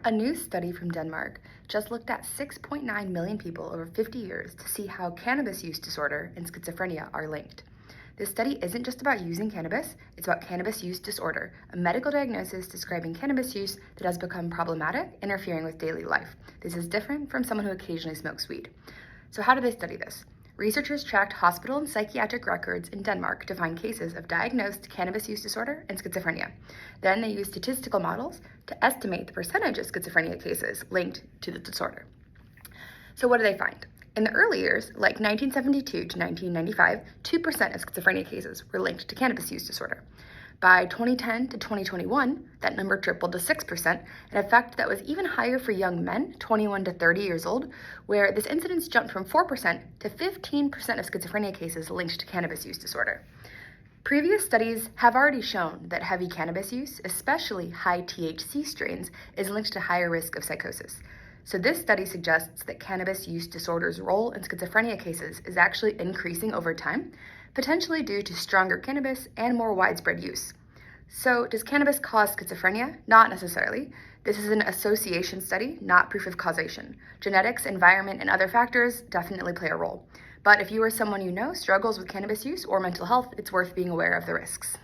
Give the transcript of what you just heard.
A new study from Denmark just looked at 6.9 million people over 50 years to see how cannabis use disorder and schizophrenia are linked. This study isn't just about using cannabis, it's about cannabis use disorder, a medical diagnosis describing cannabis use that has become problematic, interfering with daily life. This is different from someone who occasionally smokes weed. So how did they study this? Researchers tracked hospital and psychiatric records in Denmark to find cases of diagnosed cannabis use disorder and schizophrenia. Then they used statistical models to estimate the percentage of schizophrenia cases linked to the disorder. So what do they find? In the early years, like 1972 to 1995, 2% of schizophrenia cases were linked to cannabis use disorder. By 2010 to 2021, that number tripled to 6%, an effect that was even higher for young men, 21 to 30 years old, where this incidence jumped from 4% to 15% of schizophrenia cases linked to cannabis use disorder. Previous studies have already shown that heavy cannabis use, especially high THC strains, is linked to higher risk of psychosis. So this study suggests that cannabis use disorder's role in schizophrenia cases is actually increasing over time, potentially due to stronger cannabis and more widespread use. So does cannabis cause schizophrenia? Not necessarily. This is an association study, not proof of causation. Genetics, environment, and other factors definitely play a role. But if you or someone you know struggles with cannabis use or mental health, it's worth being aware of the risks.